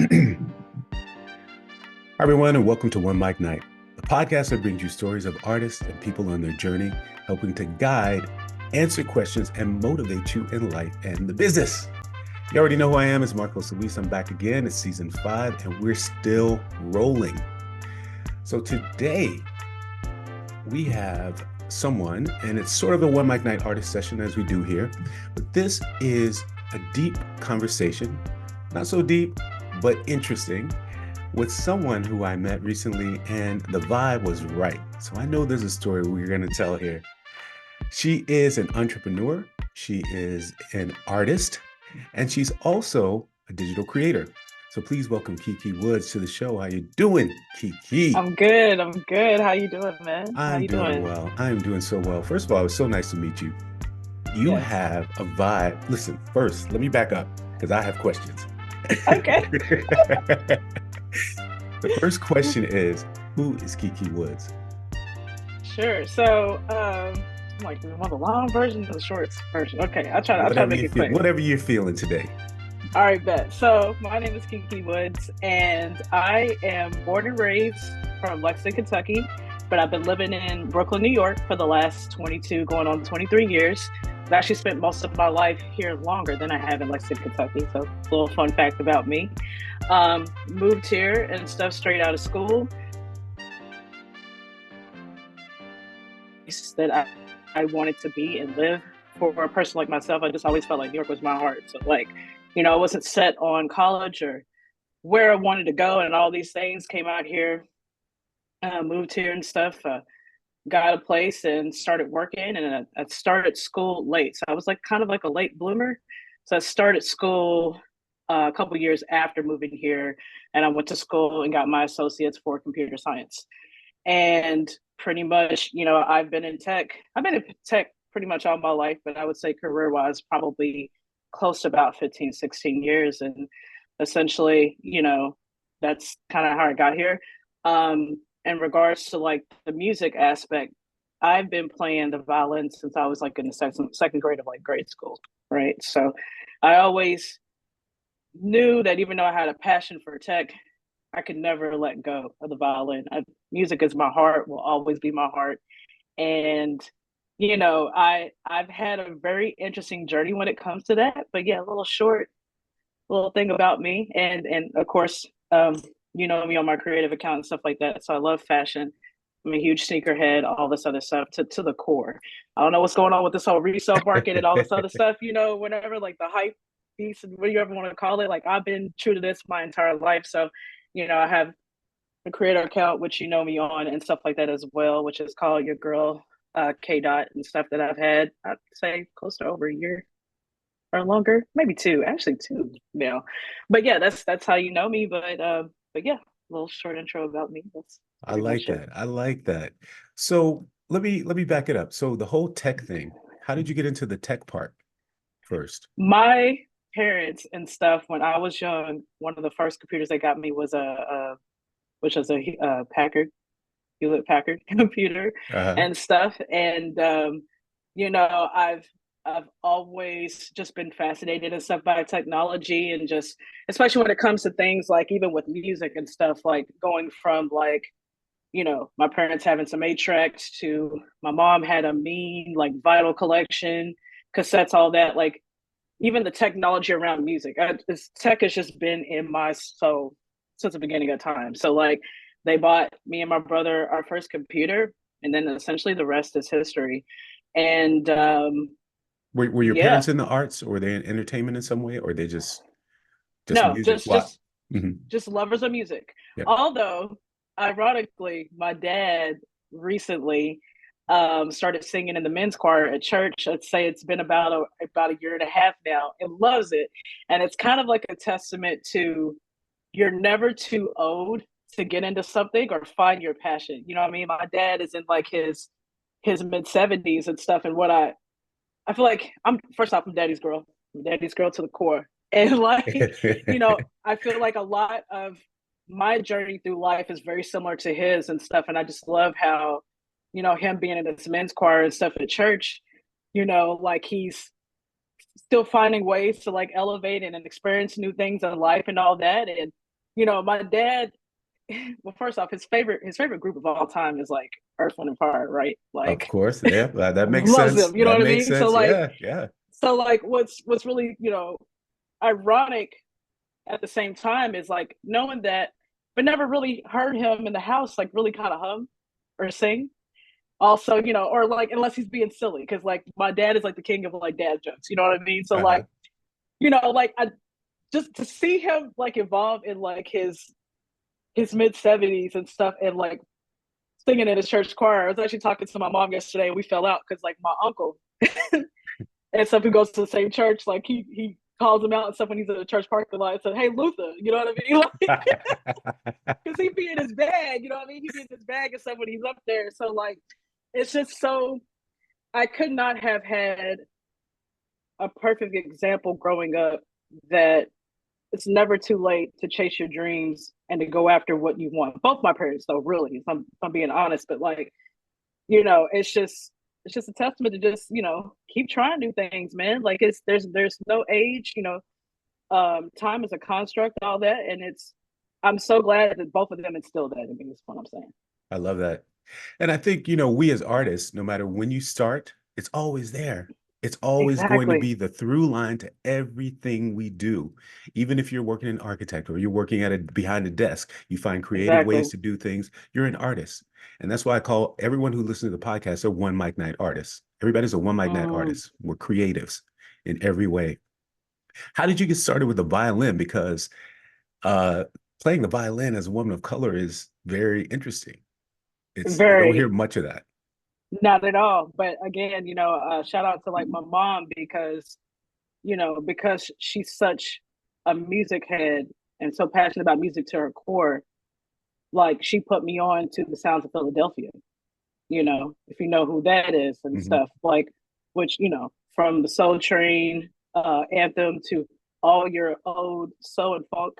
Hi, everyone, and welcome to OneMicNite, the podcast that brings you stories of artists and people on their journey, helping to guide, answer questions, and motivate you in life and the business. You already know who I am. It's Marco Solis. I'm back again. It's season 5, and we're still rolling. So today, we have someone, and it's sort of a OneMicNite artist session as we do here, but this is a deep conversation, not so deep, but interesting, with someone who I met recently, and the vibe was right. So I know there's a story we're going to tell here. She is an entrepreneur, she is an artist, and she's also a digital creator. So please welcome Kiki Woods to the show. How you doing, Kiki? I'm good. How you doing, man? How I'm you doing doing? well. I'm doing so well. First of all, it was so nice to meet you. You Yes. have a vibe. Listen, first, let me back up because I have questions. Okay. The first question is, who is Kiki Woods? Sure. So, like, we want the long version or the short version? Okay, I'll try to Whatever make you it feel, quick. whatever you're feeling today. All right, bet. So, my name is Kiki Woods, and I am born and raised from Lexington, Kentucky, but I've been living in Brooklyn, New York for the last 22, going on 23 years. I've actually spent most of my life here longer than I have in Lexington, Kentucky. So, a little fun fact about me. Moved here and stuff straight out of school. That I wanted to be and live. For a person like myself, I just always felt like New York was my heart. So, like, I wasn't set on college or where I wanted to go, and all these things came out here, moved here and stuff, got a place and started working. And I started school late. So I was like kind of like a late bloomer. So I started school a couple years after moving here, and I went to school and got my associates for computer science. And pretty much, I've been in tech pretty much all my life, but I would say career wise, probably close to about 15, 16 years. And essentially, that's kind of how I got here. In regards to like the music aspect, I've been playing the violin since I was like in the second grade of like grade school, right? So I always knew that even though I had a passion for tech, I could never let go of the violin. Music is my heart, will always be my heart. And I've had a very interesting journey when it comes to that. But yeah, a little thing about me, and of course, me on my creative account and stuff like that. So I love fashion. I'm a huge sneakerhead, all this other stuff to the core. I don't know what's going on with this whole resale market and all this other stuff. Whenever like the hype piece and whatever you ever want to call it, like I've been true to this my entire life. So I have a creator account, which you know me on, and stuff like that as well, which is called Your Girl K Dot and stuff that I've had, I'd say close to over a year or longer, maybe two, actually two now. But yeah, that's how you know me. But yeah, a little short intro about me. That's I pretty like much it. that. I like that. So let me back it up. So the whole tech thing, how did you get into the tech part first? My parents and stuff when I was young, one of the first computers they got me was a Packard Hewlett Packard computer Uh-huh. and stuff. And you know, I've I've always just been fascinated and stuff by technology and just especially when it comes to things like even with music and stuff, like going from like, my parents having some eight tracks to my mom had a mean like vinyl collection, cassettes, all that, like even the technology around music. This tech has just been in my soul since the beginning of time. So like they bought me and my brother our first computer, and then essentially the rest is history. And Were your yeah, parents in the arts, or were they in entertainment in some way, or they just no, music? just What? just Hmm. just lovers of music. Yeah. Although, ironically, my dad recently started singing in the men's choir at church. I'd say it's been about a year and a half now, and loves it. And it's kind of like a testament to you're never too old to get into something or find your passion. You know what I mean? My dad is in like his mid 70s and stuff, and what I feel like I'm first off, I'm daddy's girl. I'm daddy's girl to the core. And like, I feel like a lot of my journey through life is very similar to his and stuff. And I just love how, him being in this men's choir and stuff at church, like he's still finding ways to like elevate and experience new things in life and all that. And My dad, well, first off, his favorite group of all time is like Earth, Wind and Fire, right? Of Like course. Yeah, that makes loves sense. them, you know That what I makes mean? So sense. like Yeah, yeah. so like what's really, ironic at the same time is like knowing that, but never really heard him in the house like really kind of hum or sing. Also, or like unless he's being silly, because like my dad is like the king of like dad jokes, you know what I mean? So Uh-huh. like, like I just to see him like evolve in like his mid 70s and stuff, and like singing in his church choir. I was actually talking to my mom yesterday, and we fell out because like my uncle and stuff who goes to the same church, like he calls him out and stuff when he's in the church parking lot and said, "Hey Luther," you know what I mean? Like, because he be in his bag, you know what I mean? He be in his bag and stuff when he's up there. So like, it's just so I could not have had a perfect example growing up that it's never too late to chase your dreams and to go after what you want. Both my parents, though, really, if I'm being honest, but like, it's just a testament to just, keep trying new things, man. Like there's no age, time is a construct, all that. And I'm so glad that both of them instilled that in me, is what I'm saying. I love that. And I think, we as artists, no matter when you start, it's always there. It's always going to Exactly. be the through line to everything we do. Even if you're working in architect or you're working behind a desk, you find creative Exactly. ways to do things. You're an artist. And that's why I call everyone who listens to the podcast a One Mic Night artist. Everybody's a One Mic Night Mm. artist. We're creatives in every way. How did you get started with the violin? Because uh, playing the violin as a woman of color is very interesting. You don't hear Very. much of that. Not at all. But again, shout out to like my mom, because she's such a music head and so passionate about music to her core. Like she put me on to the sounds of Philadelphia, if you know who that is and Mhm. stuff, like, which, from the Soul Train anthem to all your old soul and funk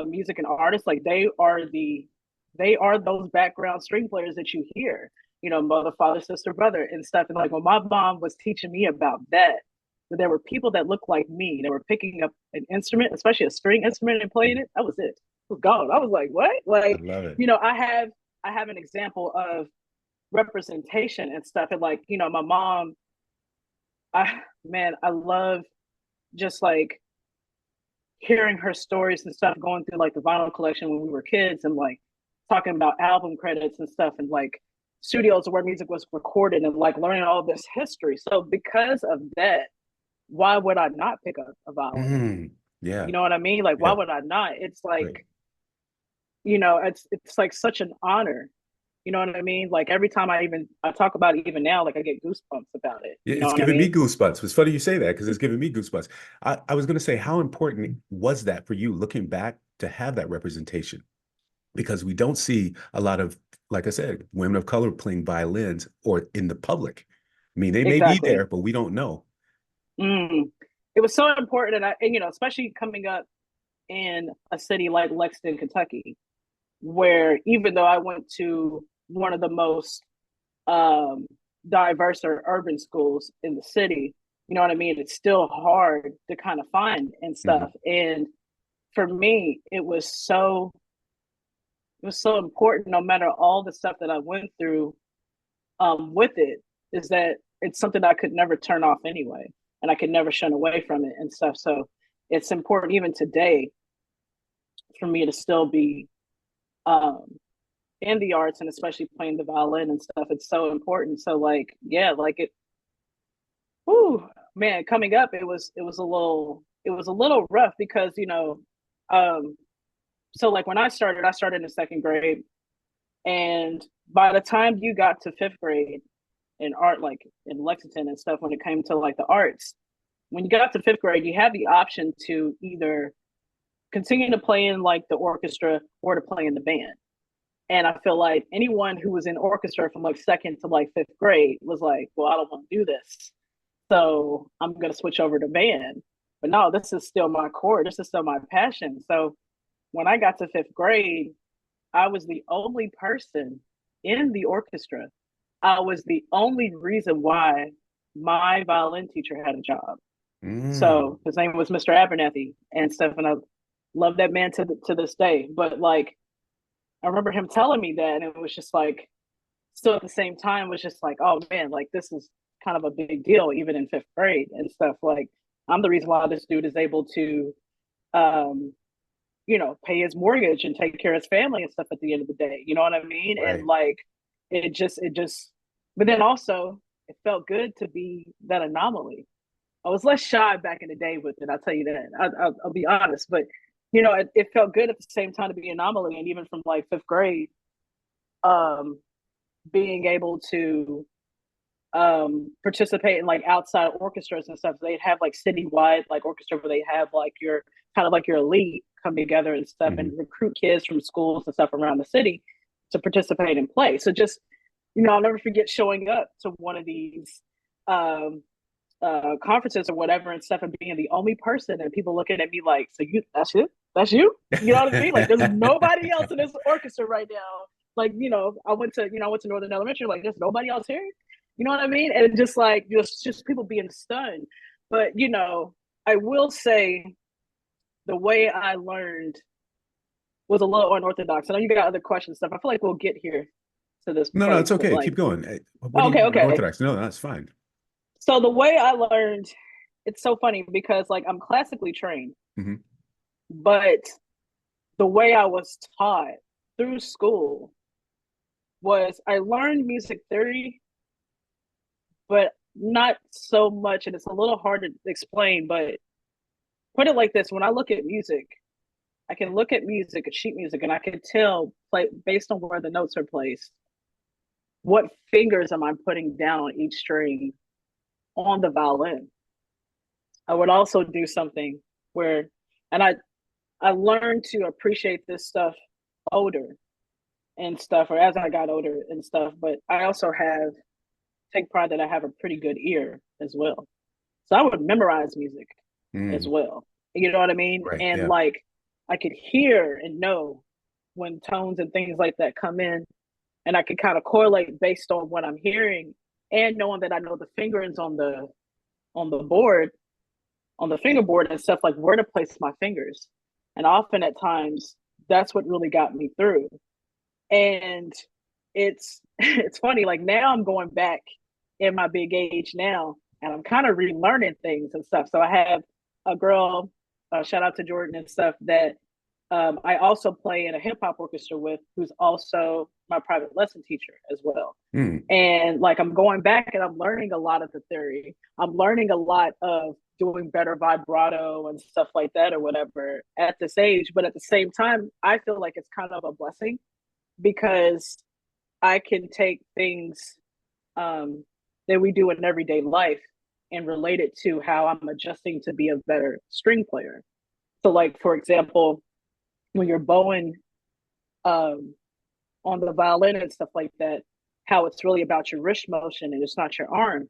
music and artists, like they are those background string players that you hear, mother, father, sister, brother, and stuff. And like when my mom was teaching me about that, there were people that looked like me. They were picking up an instrument, especially a string instrument, and playing it. That was it. It was gone. I was like, what? I Like, love it. I have an example of representation and stuff. And like, my mom, I love just like hearing her stories and stuff, going through like the vinyl collection when we were kids, and like talking about album credits and stuff, and like studios where music was recorded, and like learning all this history. So because of that, why would I not pick up a violin? Yeah, You know what I mean? Like, why yeah, would I not? It's right. like, it's like such an honor. You know what I mean? Like every time I talk about it, even now, like I get goosebumps about it. You know It's what I giving me mean? goosebumps. It's funny you say that because it's giving me goosebumps. I was going to say, how important was that for you looking back to have that representation? Because we don't see a lot of, like I said, women of color playing violins or in the public. I mean, they may be Exactly. there, but we don't know. Mm. It was so important, and especially coming up in a city like Lexington, Kentucky, where even though I went to one of the most um, diverse or urban schools in the city, you know what I mean? It's still hard to kind of find and Mhm. stuff. And for me, it was so important, no matter all the stuff that I went through with it, is that it's something I could never turn off anyway. And I could never shun away from it and stuff. So it's important even today for me to still be um, in the arts, and especially playing the violin and stuff. It's so important. So like, yeah, like whew, man, coming up, it was a little rough because, um, so like when I started in second grade, and by the time you got to fifth grade in art, like in Lexington and stuff, when it came to like the arts, when you got to fifth grade, you had the option to either continue to play in like the orchestra or to play in the band. And I feel like anyone who was in orchestra from like second to like fifth grade was like, well, I don't want to do this. So I'm going to switch over to band. But no, this is still my core. This is still my passion. So when I got to fifth grade, I was the only person in the orchestra. I was the only reason why my violin teacher had a job. Mm. So his name was Mr. Abernathy and stuff. And Love that man to this day. But like, I remember him telling me that, and it was just like, still at the same time, was just like, oh man, like this is kind of a big deal, even in fifth grade and stuff. Like, I'm the reason why this dude is able to, um, pay his mortgage and take care of his family and stuff at the end of the day. You know what I mean? Right. And like, it just, but then also, it felt good to be that anomaly. I was less shy back in the day with it. I'll tell you that. I'll be honest, but it felt good at the same time to be an anomaly. And even from like fifth grade, um, being able to participate in like outside orchestras and stuff. They'd have like citywide like orchestra where they have like your kind of like your elite come together and stuff and recruit kids from schools and stuff around the city to participate and play. So just, I'll never forget showing up to one of these conferences or whatever and stuff and being the only person and people looking at me like, so that's you? You know what I mean? Like there's nobody else in this orchestra right now. Like, I went to Northern Elementary, like there's nobody else here. You know what I mean? And just like just people being stunned. But I will say the way I learned was a little unorthodox. I know you got other questions stuff. I feel like we'll get here to this No, place, it's okay. like, keep going. okay. Unorthodox? No, that's fine. So the way I learned, it's so funny because like I'm classically trained, but the way I was taught through school was I learned music theory, but not so much, and it's a little hard to explain, but put it like this: when I look at music, I can look at music, sheet music, and I can tell, based on where the notes are placed, what fingers am I putting down on each string on the violin. I would also do something where, and I learned to appreciate this stuff older and stuff, or as I got older and stuff, but I also take pride that I have a pretty good ear as well. So I would memorize music as well. You know what I mean? Right, and yeah. like I could hear and know when tones and things like that come in, and I could kind of correlate based on what I'm hearing and knowing that I know the fingerings on the board, on the fingerboard and stuff, like where to place my fingers. And often at times that's what really got me through. And it's funny, like now I'm going back in my big age now and I'm kind of relearning things and stuff. So I have a girl, shout out to Jordan and stuff, that I also play in a hip hop orchestra with, who's also my private lesson teacher as well. And like I'm going back and I'm learning a lot of the theory. I'm learning a lot of doing better vibrato and stuff like that or whatever at this age. But at the same time, I feel like it's kind of a blessing because I can take things that we do in everyday life and relate it to how I'm adjusting to be a better string player. So like, for example, when you're bowing on the violin and stuff like that, how it's really about your wrist motion and it's not your arm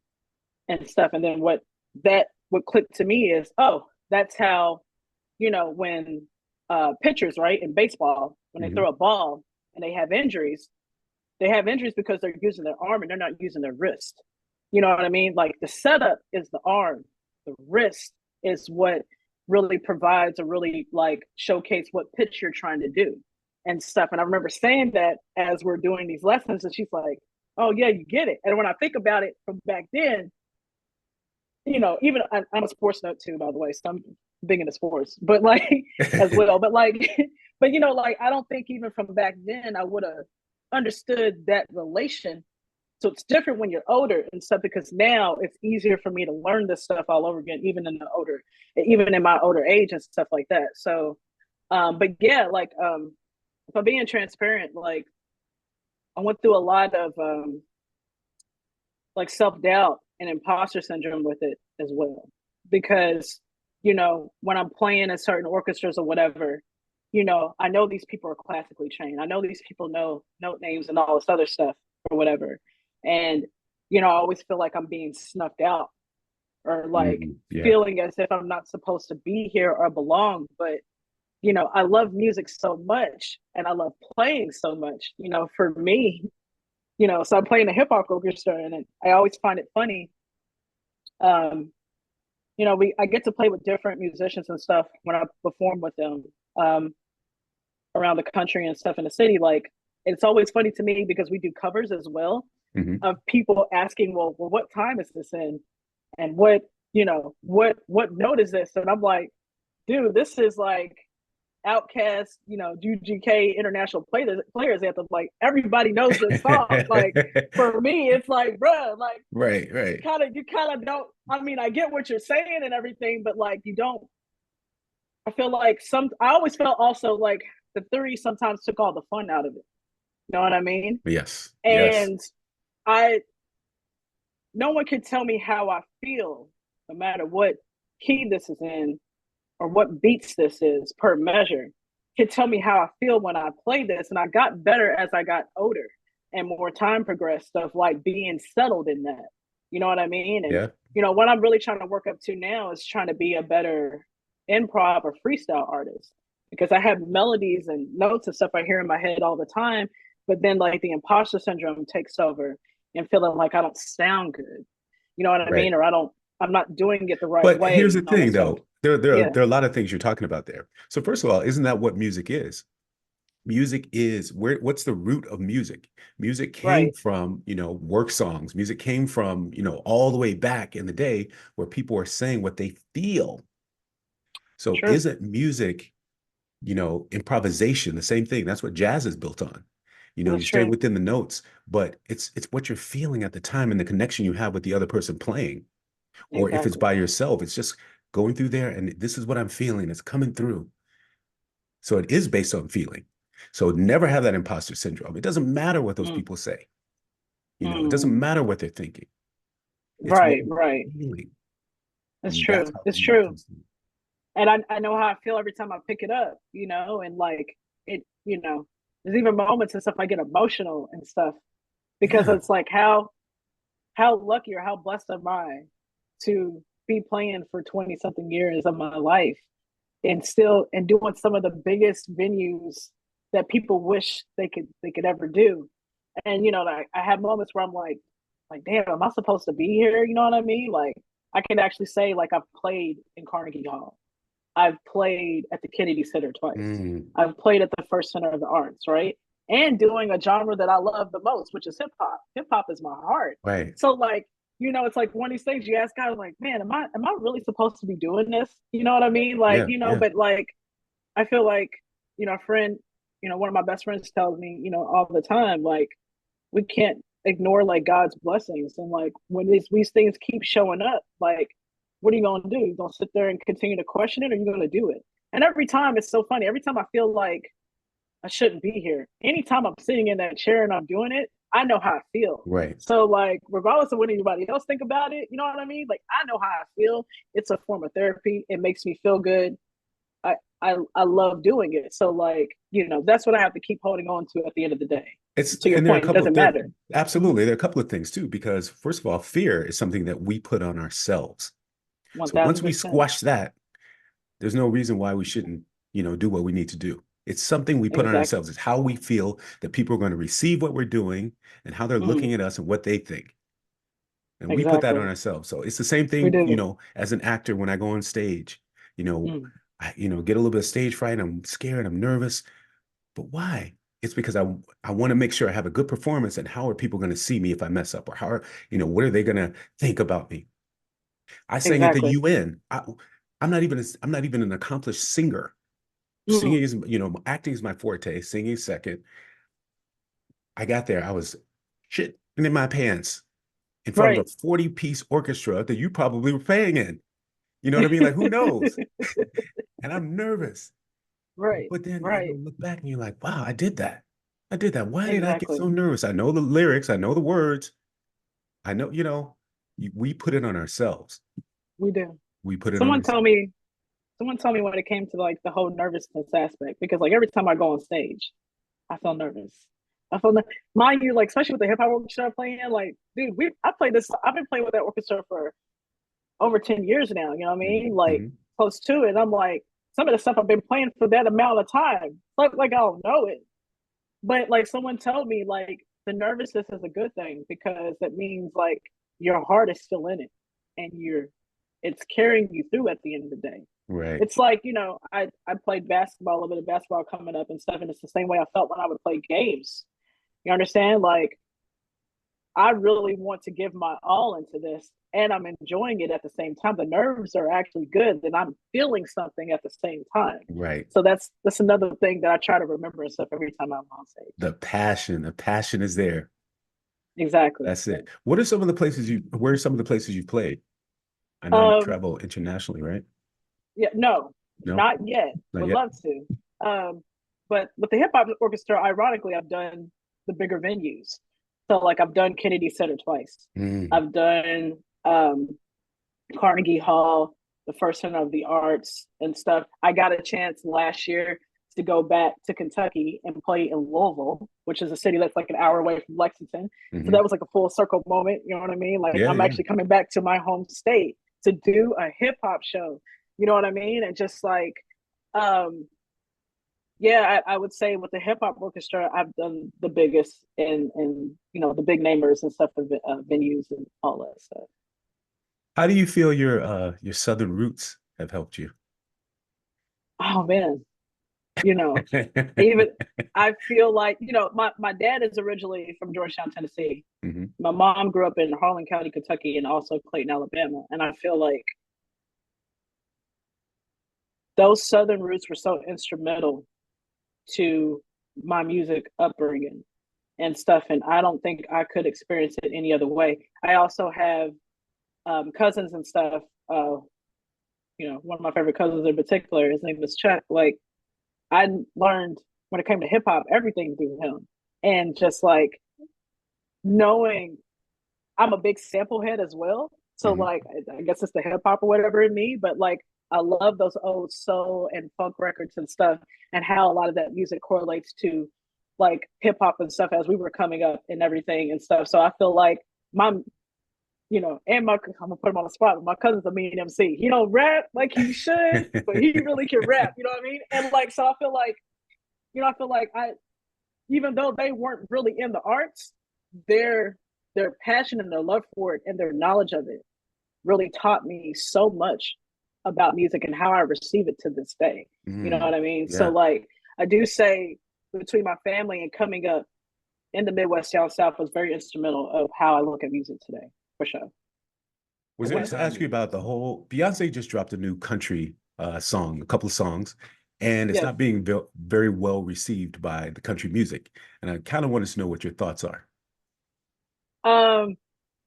and stuff. And then what clicked to me is, oh, that's how, when pitchers, right, in baseball, when they throw a ball and they have injuries because they're using their arm and they're not using their wrist. You know what I mean? Like the setup is the arm, the wrist is what really provides a really like showcase what pitch you're trying to do and stuff. And I remember saying that as we're doing these lessons, and she's like, oh yeah, you get it. And when I think about it from back then, even I'm a sports nut too, by the way, so I'm big into sports, but like as well. But like, like I don't think even from back then I would have understood that relation. So it's different when you're older and stuff, because now it's easier for me to learn this stuff all over again, even in my older age and stuff like that. So, but yeah, like, if I'm being transparent, like I went through a lot of, like self-doubt and imposter syndrome with it as well, because, when I'm playing in certain orchestras or whatever, I know these people are classically trained. I know these people know note names and all this other stuff or whatever. And, I always feel like I'm being snuffed out or like feeling as if I'm not supposed to be here or belong. But, I love music so much and I love playing so much, for me, so I'm playing a hip hop orchestra and I always find it funny. I get to play with different musicians and stuff when I perform with them. um, around the country and stuff in the city, like it's always funny to me because we do covers as well Mm-hmm. of people asking, well, what time is this in? And what, what note is this? And I'm like, dude, this is like Outcast, UGK International Players Anthem. Like everybody knows this song. Like for me, it's like, bruh, like Right, right. you kind of don't. I mean, I get what you're saying and everything, but like you don't. I feel like I always felt also like the theory sometimes took all the fun out of it. You know what I mean? Yes, yes. And I, no one can tell me how I feel, no matter what key this is in or what beats this is per measure, can tell me how I feel when I play this. And I got better as I got older and more time progressed of like being settled in that. You know what I mean? And, Yeah. what I'm really trying to work up to now is trying to be a better improv or freestyle artist because I have melodies and notes and stuff I hear in my head all the time. But then like the imposter syndrome takes over and feeling like I don't sound good. You know what I Right. mean? Or I'm not doing it the right But way. here's the thing, So though. yeah, There are a lot of things you're talking about there. So first of all, isn't that what music is? Music is what's the root of music? Music came right, from, work songs. Music came from, all the way back in the day where people are saying what they feel. So true. isn't music, improvisation, the same thing? That's what jazz is built on. You That's stay true. within the notes, but it's what you're feeling at the time and the connection you have with the other person playing. Or if it's Exactly. by yourself, it's just going through there and this is what I'm feeling. It's coming through. So it is based on feeling. So never have that imposter syndrome. It doesn't matter what those Mm, people say. It doesn't mm. matter what they're thinking. It's what Right, right. you're feeling. It's And that's true. how It's music true. comes through. And I know how I feel every time I pick it up, and like it, there's even moments and stuff I get emotional and stuff because Yeah. it's like how lucky or how blessed am I to be playing for 20 something years of my life and still and doing some of the biggest venues that people wish they could ever do. And like I have moments where I'm like, damn, am I supposed to be here? You know what I mean? Like I can actually say like I've played in Carnegie Hall. I've played at the Kennedy Center twice. Mm, I've played at the First Center of the Arts, right? And doing a genre that I love the most, which is hip hop. Hip hop is my heart. right. So like, it's like one of these things you ask God, like, man, am I really supposed to be doing this? You know what I mean? Like, Yeah. Yeah. but like I feel like, a friend, one of my best friends tells me, all the time, like, we can't ignore like God's blessings. And like when these things keep showing up, like, what are you gonna do? You gonna sit there and continue to question it, or you gonna do it? And every time it's so funny. Every time I feel like I shouldn't be here, anytime I'm sitting in that chair and I'm doing it, I know how I feel. Right. So like, regardless of what anybody else think about it, you know what I mean? Like, I know how I feel. It's a form of therapy. It makes me feel good. I love doing it. So like, that's what I have to keep holding on to at the end of the day. To your And there are a point, it couple doesn't there matter. absolutely there are a couple of things too, because first of all, fear is something that we put on ourselves. One So once thousand we percent. squash that, there's no reason why we shouldn't, do what we need to do. It's something we put on Exactly. ourselves. It's how we feel that people are going to receive what we're doing and how they're Mm, looking at us and what they think. And we put that on exactly. ourselves. So it's the same We thing, do. as an actor, when I go on stage, you know, Mm, I, get a little bit of stage fright. I'm scared. I'm nervous. But why? It's because I want to make sure I have a good performance, and how are people going to see me if I mess up, or how are, what are they going to think about me? I sang at the exactly. UN. I'm not even an accomplished singer. Mm, Singing is, acting is my forte, singing second. I got there, I was shit in my pants in front of right. a 40-piece orchestra that you probably were playing in. You know what I mean? Like, who knows? And I'm nervous. Right. But then, Right. look back and you're like, wow, I did that. I did that. Why did I get Exactly. so nervous? I know the lyrics, I know the words. I know, we put it on ourselves. We do. We put it on Someone told ourselves. me. Someone told me when it came to like the whole nervousness aspect because like every time I go on stage, I feel nervous. I feel, mind you, like especially with the hip hop orchestra I'm playing, like dude, I played this. I've been playing with that orchestra for over 10 years now. You know what I mean? Like Mhm. close to it. I'm like some of the stuff I've been playing for that amount of time. Like I don't know it, but like someone told me like the nervousness is a good thing because that means like your heart is still in it and it's carrying you through at the end of the day. Right. It's like, you know, I played basketball, a little bit of basketball coming up and stuff, and it's the same way I felt when I would play games. You understand? Like, I really want to give my all into this, and I'm enjoying it at the same time. The nerves are actually good, and I'm feeling something at the same time. Right. So that's another thing that I try to remember and stuff every time I'm on stage. The passion is there. Exactly. That's it. What are some of the places where are some of the places you've played? I know you Um, travel internationally, right? yeah, no, No, not yet. not Would yet. love to. But with the hip hop orchestra, ironically, I've done the bigger venues. So like I've done Kennedy Center twice. Mm, I've done Carnegie Hall, the First Center of the Arts and stuff. I got a chance last year to go back to Kentucky and play in Louisville, which is a city that's like an hour away from Lexington. So mhm. that was like a full circle moment. You know what I mean? Like Yeah, I'm yeah. actually coming back to my home state to do a hip hop show. You know what I mean? And just like, um, yeah, I would say with the hip hop orchestra, I've done the biggest and you know the big namers and stuff of venues and all that stuff. How do you feel your Southern roots have helped you? Oh man, you know, even I feel like, you know, my dad is originally from Georgetown, Tennessee. Hmm. My mom grew up in Harlan County, Kentucky, and also Clayton, Alabama. And I feel like those Southern roots were so instrumental to my music upbringing and stuff. And I don't think I could experience it any other way. I also have cousins and stuff. You know, one of my favorite cousins in particular, his name is Chuck. Like, I learned when it came to hip hop, everything through him. And just like knowing I'm a big sample head as well. So Hmm. like I guess it's the hip hop or whatever in me, but like I love those old soul and funk records and stuff and how a lot of that music correlates to like hip hop and stuff as we were coming up and everything and stuff. So I feel like my you know, and my I'm gonna put him on the spot, but my cousin's a mean MC. He don't rap like he should, but he really can rap, you know what I mean? And like so I feel like, you know, I feel like I even though they weren't really in the arts, their their passion and their love for it and their knowledge of it really taught me so much about music and how I receive it to this day. You know Mm, what I mean? So yeah. like I do say between my family and coming up in the Midwest down south was very instrumental of how I look at music today, for sure. Was there to ask you about the whole Beyonce just dropped a new country song, a couple of songs, and it's Yes. not being very well received by the country music. And I kind of wanted to know what your thoughts are. Um,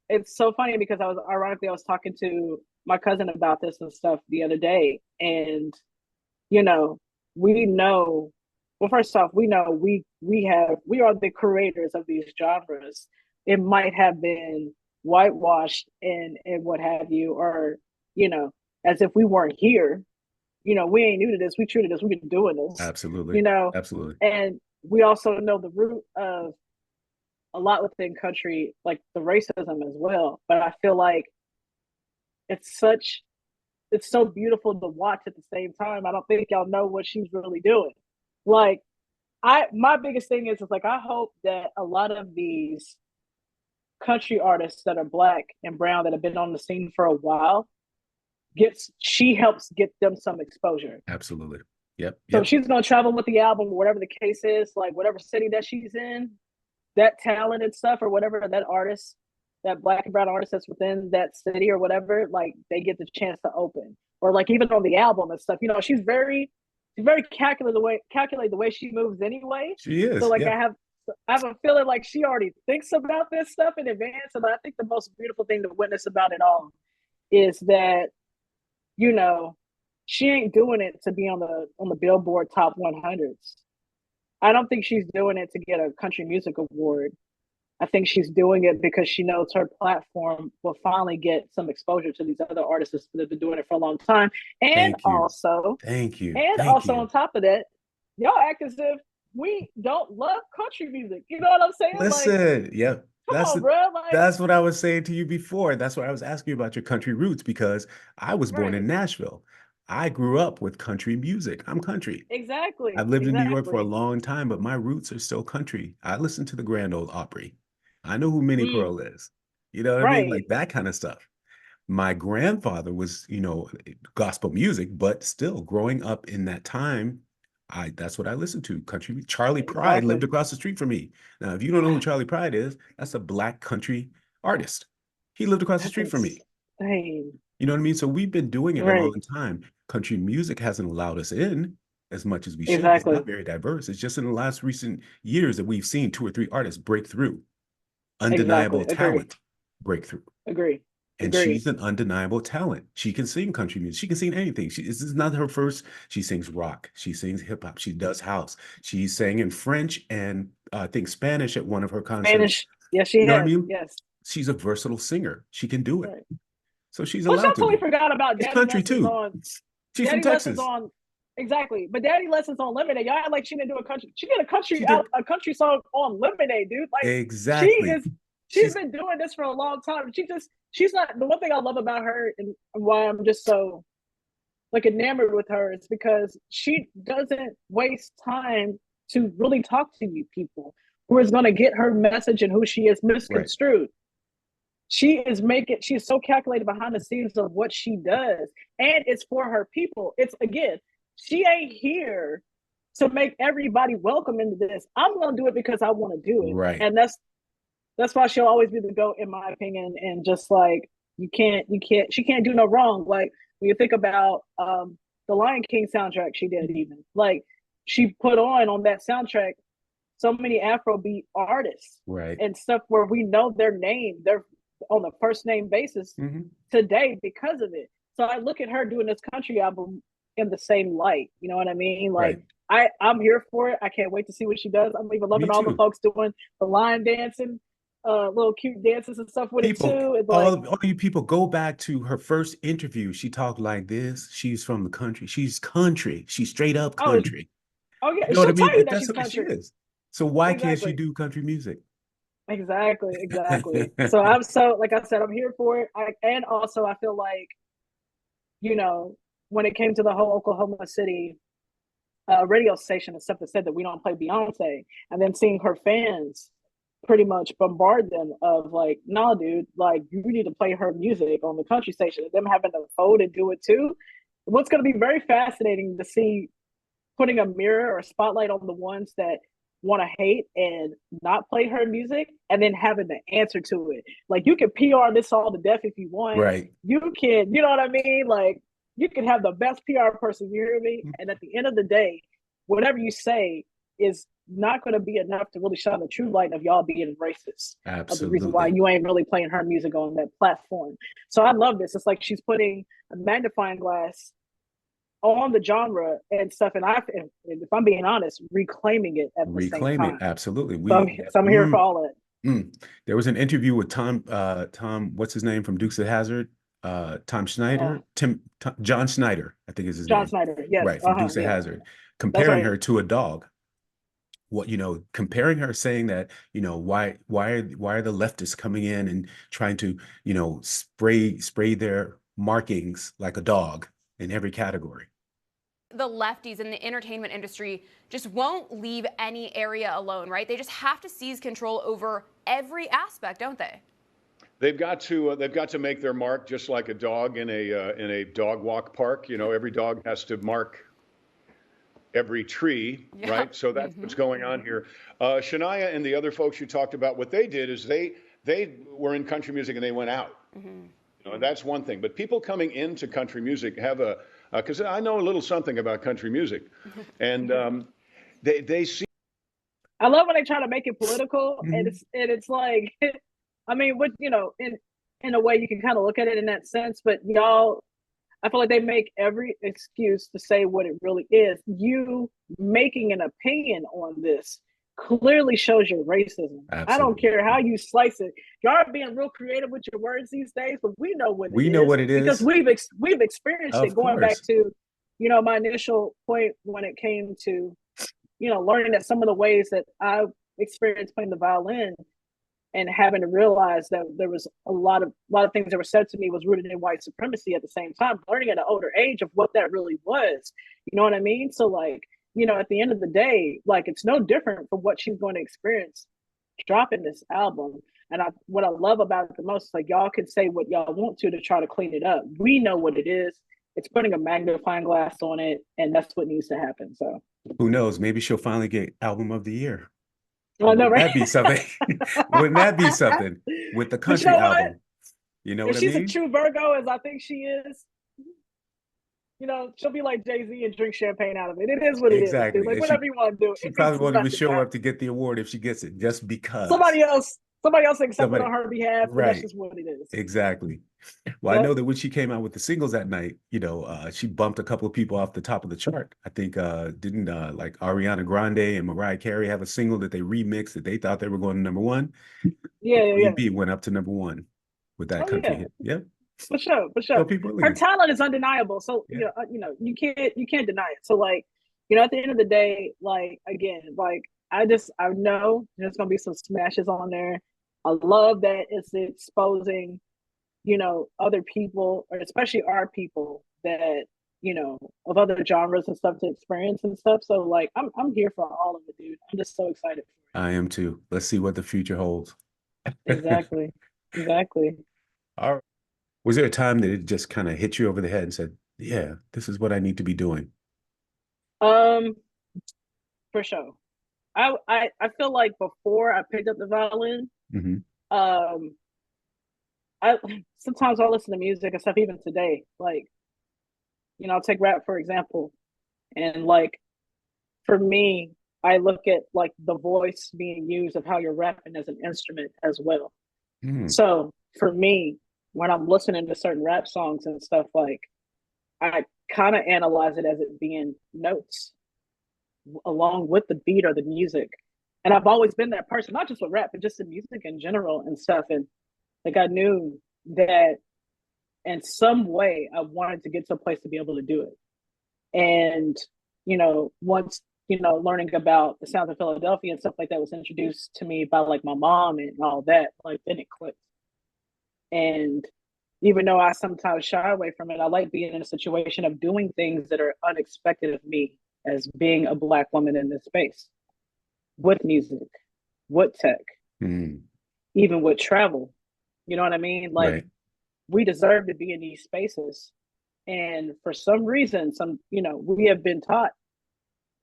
it's so funny because I was talking to my cousin about this and stuff the other day, and you know, we know. Well, first off, we know we are the creators of these genres. It might have been whitewashed and what have you, or you know, as if we weren't here. You know, we ain't new to this. We treated this. We've been doing this. Absolutely. You know, Absolutely. and we also know the root of a lot within country, like the racism as well. But I feel like it's such it's so beautiful to watch at the same time. I don't think y'all know what she's really doing. Like I my biggest thing is like I hope that a lot of these country artists that are black and brown that have been on the scene for a while gets she helps get them some exposure. Absolutely. Yep. So Yep. she's gonna travel with the album, whatever the case is, like whatever city that she's in, that talent and stuff, or whatever that artist, that black and brown artist that's within that city or whatever, like they get the chance to open. Or like even on the album and stuff, you know, she's very calculate the way she moves anyway. She So is. like Yeah. I have a feeling like she already thinks about this stuff in advance. And I think the most beautiful thing to witness about it all is that, you know, she ain't doing it to be on the Billboard top 100s. I don't think she's doing it to get a country music award. I think she's doing it because she knows her platform will finally get some exposure to these other artists that have been doing it for a long time. Thank you. Thank you. And Thank also you. on top of that, y'all act as if we don't love country music. You know what I'm saying? Like, Listen, yep. come on, bro. Like, That's what I was saying to you before. That's why I was asking you about your country roots because I was born in right. Nashville. I grew up with country music. I'm country. Exactly. I've lived in New York for a Exactly. long time, but my roots are still country. I listen to the Grand Ole Opry. I know who Minnie Mm, Pearl is. You know what I mean? right. Like that kind of stuff. My grandfather was, gospel music, but still growing up in that time, that's what I listened to. Country. Charlie Pride lived Exactly. across the street from me. Now, if you don't know who Charlie Pride is, that's a Black country artist. He lived across the That's street from me. insane. You know what I mean? So we've been doing it a Right. long time. Country music hasn't allowed us in as much as we should. It's Exactly. not very diverse. It's just in the last recent years that we've seen 2 or 3 artists break through, undeniable Exactly. Agree. talent breakthrough. Agree. And Agree. she's an undeniable talent. She can sing country music. She can sing anything. This is not her first. She sings rock. She sings hip hop. She does house. She sang in French and I think Spanish at one of her concerts. Spanish. Yes, she You know what I has. mean? Yes. She's a versatile singer. She can do it. Right. So she's Which I allowed to totally do it. forgot about It's Daddy country Lessons too. on She's from Daddy Lessons Texas. on exactly. But Daddy Lessons on Lemonade. Y'all act like she didn't do a country. She did a country She did. a country song on Lemonade, dude. Like Exactly. she's been doing this for a long time. She's not the one thing I love about her and why I'm just so like enamored with her is because she doesn't waste time to really talk to you people who is going to get her message and who she is misconstrued. Right. She's so calculated behind the scenes of what she does, and it's for her people. It's again, she ain't here to make everybody welcome into this. I'm gonna do it because I want to do it. Right. And that's why she'll always be the GOAT in my opinion. And just like she can't do no wrong. Like when you think about the Lion King soundtrack she did, even like she put on that soundtrack so many Afrobeat artists, right, and stuff where we know their name, they're on a first name basis today because of it. So I look at her doing this country album in the same light. You know what I mean? Like I'm here for it. I can't wait to see what she does. I'm even loving all the folks doing the line dancing, little cute dances and stuff with it too. It's like, all you people go back to her first interview. She talked like this. She's from the country. She's country. She's straight up country. Oh yeah, you know what I mean? Tell you that That's she's what country. she is. So why can't she do country music? Exactly. So I'm so, like I said, I'm here for it. And also I feel like, when it came to the whole Oklahoma City radio station and stuff that said that we don't play Beyonce, and then seeing her fans pretty much bombard them of like, nah, dude, like you need to play her music on the country station, and them having to vote and do it too. What's going to be very fascinating to see, putting a mirror or a spotlight on the ones that want to hate and not play her music, and then having to answer to it. Like you can PR this all to death if you want. Right. You can, you know what I mean? Like you can have the best PR person, you hear me? And at the end of the day, whatever you say is not going to be enough to really shine the true light of y'all being racist. Absolutely. Of the reason why you ain't really playing her music on that platform. So I love this. It's like she's putting a magnifying glass on the genre and stuff, and if I'm being honest, reclaiming it at the same time. Absolutely. So I'm here for all of it. There was an interview with Tom, what's his name from Dukes of Hazzard? Tom Schneider, John Schneider, I think is his name. John Schneider, yes. Right, from Dukes of Hazzard, comparing her to a dog. Comparing her, saying that, why are the leftists coming in and trying to, spray their markings like a dog in every category? The lefties in the entertainment industry just won't leave any area alone, right? They just have to seize control over every aspect, don't they? They've got to make their mark, just like a dog in a dog walk park. Every dog has to mark every tree, right? So that's what's going on here. Shania and the other folks you talked about, what they did is they were in country music and they went out. And that's one thing. But people coming into country music have because I know a little something about country music, and they see. I love when they try to make it political, and it's like, I mean, in a way you can kind of look at it in that sense, but y'all, I feel like they make every excuse to say what it really is. You making an opinion on this clearly shows your racism. Absolutely. I don't care how you slice it. Y'all are being real creative with your words these days, but we know what it is because we've experienced it. Going back to, my initial point when it came to, learning that some of the ways that I experienced playing the violin and having to realize that there was a lot of things that were said to me was rooted in white supremacy at the same time, learning at an older age of what that really was. You know what I mean? So like, at the end of the day, like it's no different from what she's going to experience dropping this album. And what I love about it the most is like y'all can say what y'all want to try to clean it up. We know what it is. It's putting a magnifying glass on it, and that's what needs to happen. So who knows? Maybe she'll finally get album of the year. I know, Wouldn't right? that be something? Wouldn't that be something with the country album? You know if what I she's mean? a true Virgo, as I think she is, you know, she'll be like Jay-Z and drink champagne out of it. It is what it is. Exactly. Dude. Like, And whatever you want to do. she It probably means won't even nothing, show guys. up to get the award if she gets it, just because. Somebody else accepted Somebody- on her behalf, and Right. that's just what it is. Exactly. Well, I Yep. know that when she came out with the singles that night, you know, she bumped a couple of people off the top of the chart. I think didn't like Ariana Grande and Mariah Carey have a single that they remixed that they thought they were going to #1? Yeah. B went up to #1 with that country hit. Yep. For sure. So people are Her looking. talent is undeniable. So you know, you can't deny it. So like, you know, at the end of the day, like again, like I know there's gonna be some smashes on there. I love that it's exposing, you know, other people, or especially our people that, you know, of other genres and stuff to experience and stuff. So like I'm here for all of it, dude. I'm just so excited for I am too. Let's see what the future holds. it. Exactly. All right. Was there a time that it just kind of hit you over the head and said, yeah, this is what I need to be doing? For sure. I feel like before I picked up the violin, I sometimes I'll listen to music and stuff even today. Like, you know, I'll take rap for example. And like for me, I look at like the voice being used of how you're rapping as an instrument as well. So for me, when I'm listening to certain rap songs and stuff, like I kind of analyze it as it being notes along with the beat or the music. And I've always been that person, not just with rap, but just in music in general and stuff. And like I knew that in some way I wanted to get to a place to be able to do it. And, you know, once, you know, learning about the sounds of Philadelphia and stuff like that was introduced to me by like my mom and all that, like then it clicked. And even though I sometimes shy away from it, I like being in a situation of doing things that are unexpected of me as being a Black woman in this space, with music, with tech, even with travel. You know what I mean? Like we deserve to be in these spaces. And for some reason, you know, we have been taught,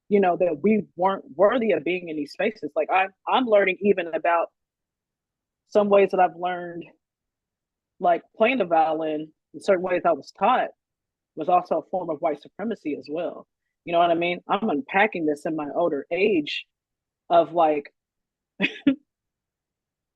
you know, that we weren't worthy of being in these spaces. Like I'm learning even about some ways that I've learned, like playing the violin in certain ways I was taught was also a form of white supremacy as well. You know what I mean? I'm unpacking this in my older age of like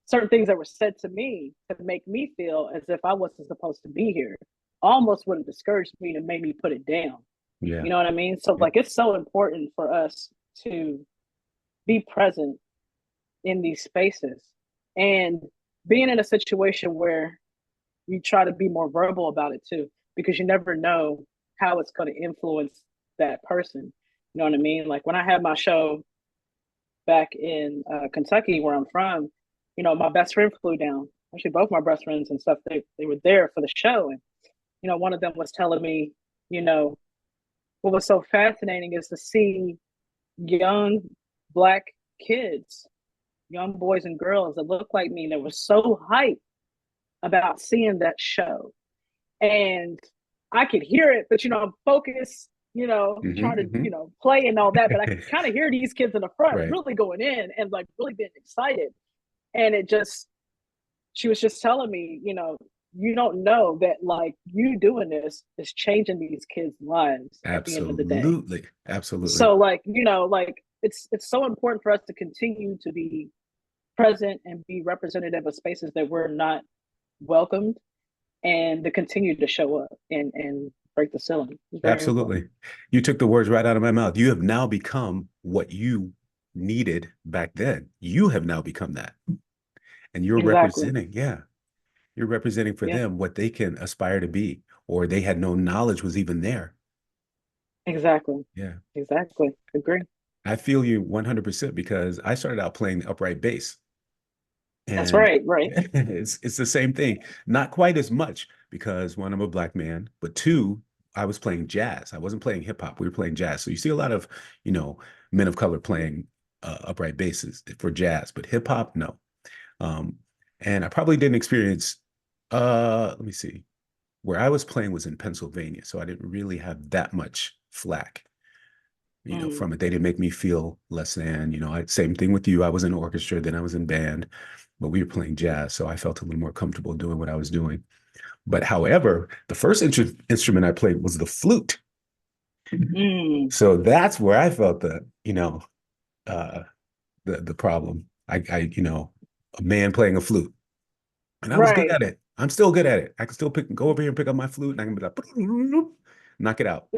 certain things that were said to me to make me feel as if I wasn't supposed to be here. Almost would have discouraged me and made me put it down. Yeah. You know what I mean? So like it's so important for us to be present in these spaces and being in a situation where you try to be more verbal about it too, because you never know how it's going to influence that person. You know what I mean? Like when I had my show back in Kentucky, where I'm from, you know, my best friend flew down. Actually, both my best friends and stuff, they were there for the show. And, you know, one of them was telling me, you know, what was so fascinating is to see young Black kids, young boys and girls that looked like me that were so hyped about seeing that show. And I could hear it, but, you know, I'm focused, you know, trying to, you know, play and all that. But I could kind of hear these kids in the front really going in and like really being excited. And she was just telling me, you know, you don't know that like you doing this is changing these kids' lives at the end of the day. Absolutely. So like, you know, like it's so important for us to continue to be present and be representative of spaces that we're not welcomed, and to continue to show up and break the ceiling. Absolutely. Important. You took the words right out of my mouth. You have now become what you needed back then. You have now become that. And you're representing, you're representing for them what they can aspire to be, or they had no knowledge was even there. Exactly. Yeah. Exactly. Agree. I feel you 100% because I started out playing the upright bass. And that's right. It's the same thing. Not quite as much because one, I'm a Black man, but two, I was playing jazz. I wasn't playing hip hop. We were playing jazz. So you see a lot of, you know, men of color playing upright basses for jazz, but hip hop, no. And I probably didn't experience, let me see, where I was playing was in Pennsylvania, so I didn't really have that much flack, from it. They didn't make me feel less than, same thing with you. I was in orchestra, then I was in band, but we were playing jazz, so I felt a little more comfortable doing what I was doing. But however, the first instrument I played was the flute. So that's where I felt the problem. I a man playing a flute, and I was good at it. I'm still good at it. I can still go over here and pick up my flute, and I can be like, knock it out.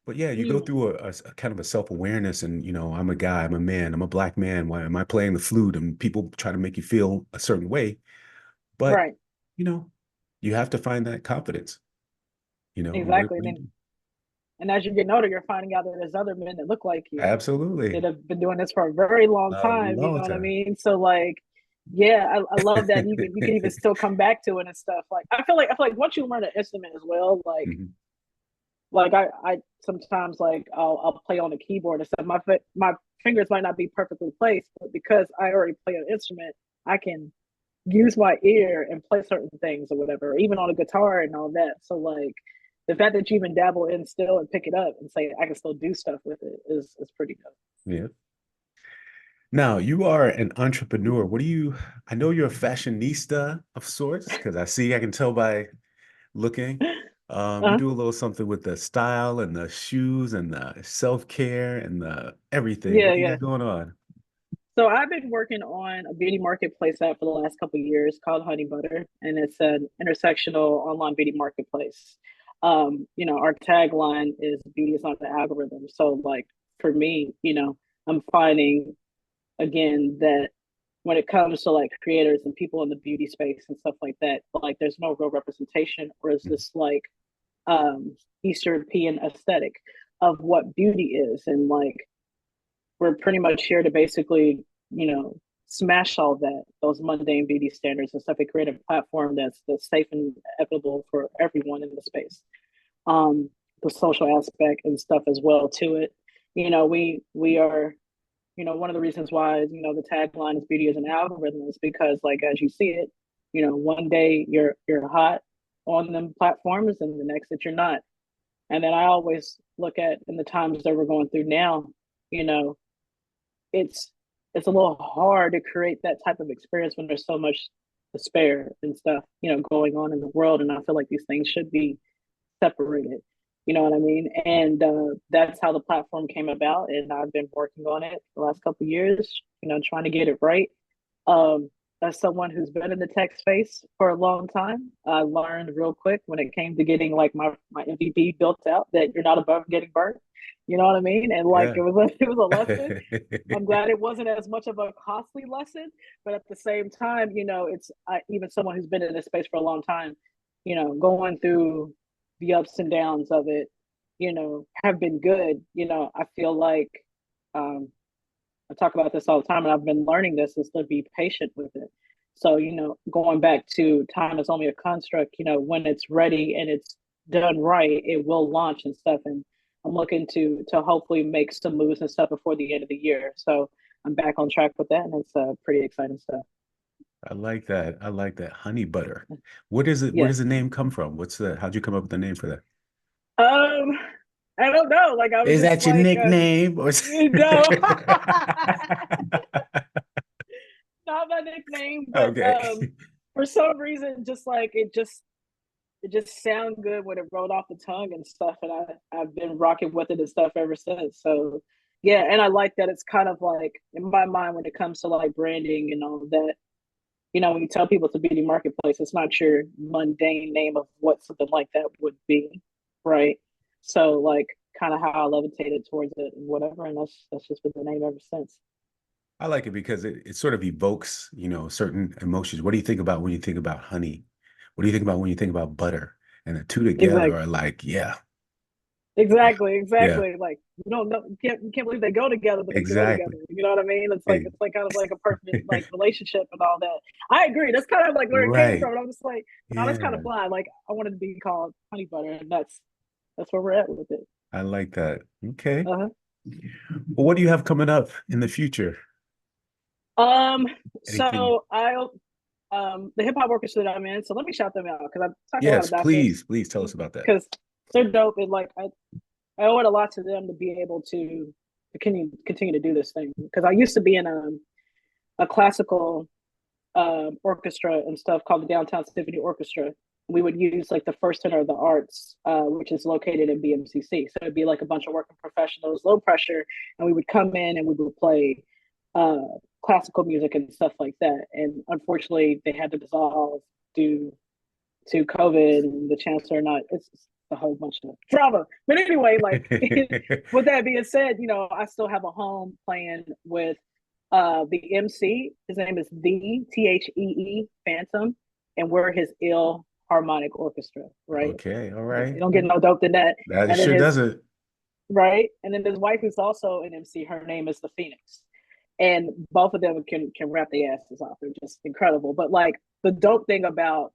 But yeah, you go through a kind of a self-awareness, and I'm a guy, I'm a man, I'm a black man. Why am I playing the flute? And people try to make you feel a certain way, but you have to find that confidence. Exactly. And as you're getting older, you're finding out that there's other men that look like you. Absolutely. That have been doing this for a very long time. You know what I mean? So like, yeah, I love that. You can even still come back to it and stuff. Like I feel like once you learn an instrument as well, like like I sometimes like I'll play on the keyboard and stuff. My fingers might not be perfectly placed, but because I already play an instrument, I can use my ear and play certain things or whatever, even on a guitar and all that. So like the fact that you even dabble in still and pick it up and say I can still do stuff with it is pretty dope. Yeah. Now you are an entrepreneur. I know you're a fashionista of sorts, because I can tell by looking. You do a little something with the style and the shoes and the self-care and the everything. What do you got going on? So I've been working on a beauty marketplace app for the last couple of years called HoneyButter, and it's an intersectional online beauty marketplace. Our tagline is beauty is not the algorithm. So like for me, I'm finding again that when it comes to like creators and people in the beauty space and stuff like that, like there's no real representation, or is this like Eastern European aesthetic of what beauty is. And like we're pretty much here to basically, smash all those mundane beauty standards and stuff, and create a platform that's safe and equitable for everyone in the space. The social aspect and stuff as well to it. We are, one of the reasons why, the tagline is beauty is an algorithm is because like, as you see it, one day you're hot on them platforms and the next that you're not. And then I always look at in the times that we're going through now, it's a little hard to create that type of experience when there's so much despair and stuff, going on in the world. And I feel like these things should be separated. You know what I mean? And that's how the platform came about. And I've been working on it the last couple of years, trying to get it right. As someone who's been in the tech space for a long time, I learned real quick when it came to getting like my MVP built out that you're not above getting burnt. You know what I mean? And like it was a lesson. I'm glad it wasn't as much of a costly lesson, but at the same time, it's even someone who's been in this space for a long time, going through the ups and downs of it, have been good. I feel like I talk about this all the time, and I've been learning this is to be patient with it. So, going back to time is only a construct, when it's ready and it's done right, it will launch and stuff. And I'm looking to hopefully make some moves and stuff before the end of the year. So I'm back on track with that, and it's pretty exciting stuff. I like that. HoneyButter. Where does the name come from? How'd you come up with the name for that? I don't know. Like, I was is that your nickname? Or no, not my nickname. But okay. For some reason, just like it just sounded good when it rolled off the tongue and stuff, and I've been rocking with it and stuff ever since. So yeah, and I like that it's kind of like in my mind when it comes to like branding and all that. When you tell people it's a beauty marketplace, it's not your mundane name of what something like that would be, right? So like kind of how I levitated towards it and whatever, and that's just been the name ever since. I like it because it sort of evokes, certain emotions. What do you think about when you think about honey? What do you think about when you think about butter? And the two together are like, yeah. Exactly. Yeah. Like you don't know, you can't believe they go together, but they go together. You know what I mean? It's like kind of like a perfect like relationship and all that. I agree. That's kind of like where it came from. And I'm just like, no, that's kind of fly. Like I wanted to be called HoneyButter, and that's where we're at with it. I like that. Okay. Well, what do you have coming up in the future? Anything? So the hip hop orchestra that I'm in. So let me shout them out because I'm talking a lot Yes, about this please tell us about that. because they're dope and like I owe it a lot to them to be able to continue to do this thing because I used to be in a classical orchestra and stuff called the Downtown Symphony Orchestra. We would use like the First Center of the Arts, which is located in BMCC. So it'd be like a bunch of working professionals, low pressure, and we would come in and we would play classical music and stuff like that. And unfortunately, they had to dissolve due to COVID and the chancellor not. It's a whole bunch of drama. But anyway, like with that being said, I still have a home playing with the MC. His name is the Thee Phantom, and we're his Illharmonic Orchestra, right? Okay, all right. You don't get no dope than that. That sure doesn't. Right. And then his wife, who's also an MC, her name is the Phoenix. And both of them can rap their asses off. They're just incredible. But like the dope thing about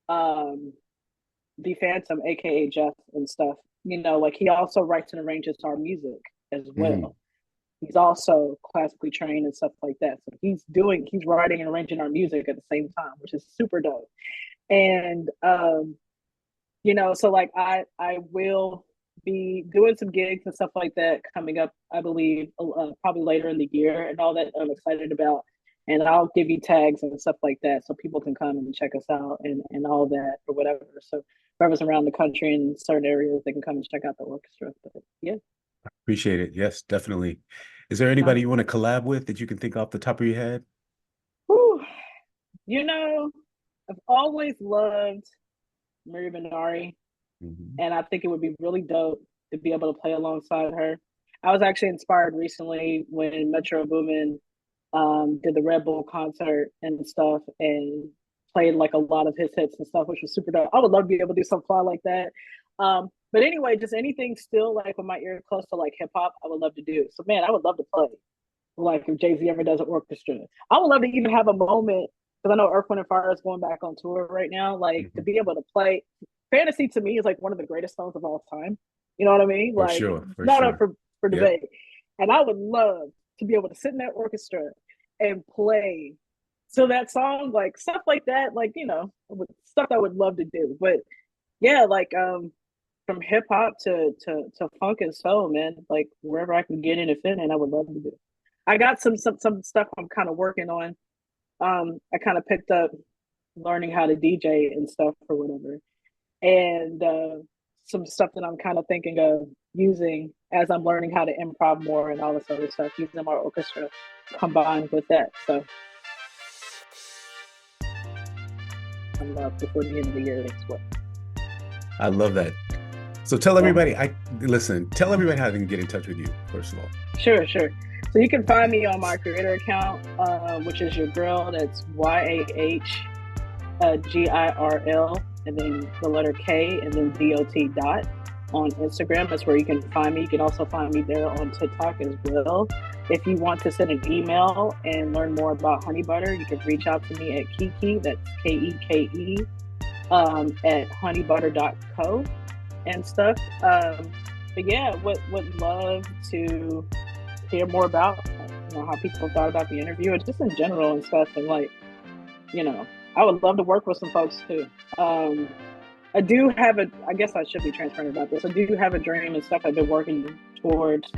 the Phantom, aka Jeff and stuff, like he also writes and arranges our music as well. He's also classically trained and stuff like that. So he's writing and arranging our music at the same time, which is super dope. And so like I will be doing some gigs and stuff like that coming up, I believe, probably later in the year, and all that I'm excited about. And I'll give you tags and stuff like that so people can come and check us out and all that or whatever. So whoever's around the country in certain areas, they can come and check out the orchestra. But yeah. Appreciate it. Yes, definitely. Is there anybody you want to collab with that you can think off the top of your head? Whew. I've always loved Mary Benari. And I think it would be really dope to be able to play alongside her. I was actually inspired recently when Metro Boomin did the Red Bull concert and stuff and played like a lot of his hits and stuff, which was super dope. I would love to be able to do something fly like that. But anyway, just anything still like with my ear close to like hip hop, I would love to do. So man, I would love to play. Like if Jay-Z ever does an orchestra. I would love to even have a moment, because I know Earth, Wind & Fire is going back on tour right now, like to be able to play. Fantasy to me is like one of the greatest songs of all time. You know what I mean? For like sure, not up for debate. And I would love to be able to sit in that orchestra and play. So that song, like stuff like that, like, stuff I would love to do. But yeah, like from hip hop to funk and soul, man, like wherever I can get in and fit in, I would love to do. I got some stuff I'm kind of working on. I kind of picked up learning how to DJ and stuff or whatever. And some stuff that I'm kind of thinking of using as I'm learning how to improv more and all this other stuff, using my orchestra combined with that. So I'm before the end of the year next week. I love that. So tell everybody, tell everybody how they can get in touch with you, first of all. Sure. So you can find me on my creator account, which is your girl. That's YAHGIRL. And then the letter K and then DOT on Instagram. That's where you can find me. You can also find me there on TikTok as well. If you want to send an email and learn more about HoneyButter, you can reach out to me at Kiki, that's KEKE, at honeybutter.co and stuff. But yeah, would love to hear more about how people thought about the interview and just in general and stuff. And like, I would love to work with some folks too. I do have I guess I should be transparent about this. I do have a dream and stuff I've been working towards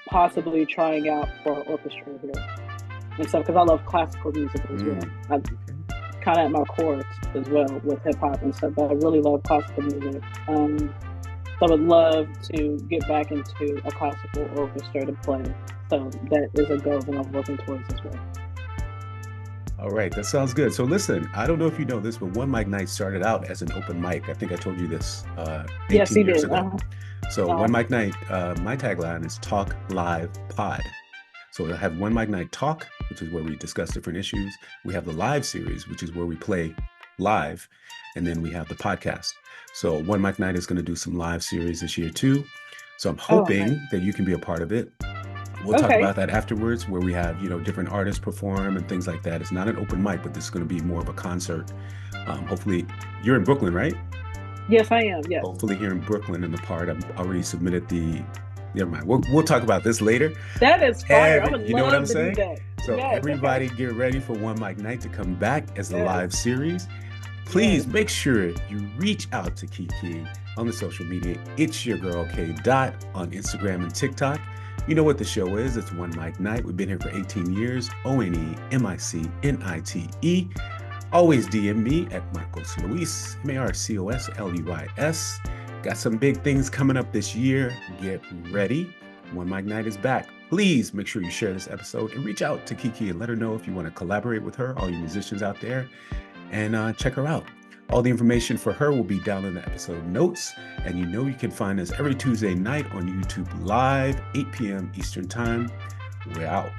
possibly trying out for orchestra here and stuff, because I love classical music as well. I'm kind of at my core as well with hip hop and stuff, but I really love classical music. So I would love to get back into a classical orchestra to play. So that is a goal that I'm working towards as well. All right, that sounds good. So listen, I don't know if you know this, but OneMicNite started out as an open mic. I think I told you this 18 years ago. So OneMicNite, my tagline is Talk Live Pod. So we'll have OneMicNite Talk, which is where we discuss different issues. We have the live series, which is where we play live. And then we have the podcast. So OneMicNite is going to do some live series this year too. So I'm hoping that you can be a part of it. We'll talk about that afterwards, where we have, different artists perform and things like that. It's not an open mic, but this is going to be more of a concert. Hopefully, you're in Brooklyn, right? Yes, I am. Yes. Hopefully here in Brooklyn in the part. I've already submitted the never mind. We'll talk about this later. That is fire. I would you know what I'm love to saying? do that. So Yes, everybody okay. get ready for One Mic Night to come back as a Yes. live series. Please Yes. make sure you reach out to Kiki on the social media. It's your girl K Dot on Instagram and TikTok. You know what the show is. It's One Mic Night. We've been here for 18 years. OneMicNite. Always DM me at Marcos Luis, MarcosLuis. Got some big things coming up this year. Get ready. One Mic Night is back. Please make sure you share this episode and reach out to Kiki and let her know if you want to collaborate with her, all you musicians out there, and check her out. All the information for her will be down in the episode notes. And you know you can find us every Tuesday night on YouTube Live, 8 p.m. Eastern Time. We're out.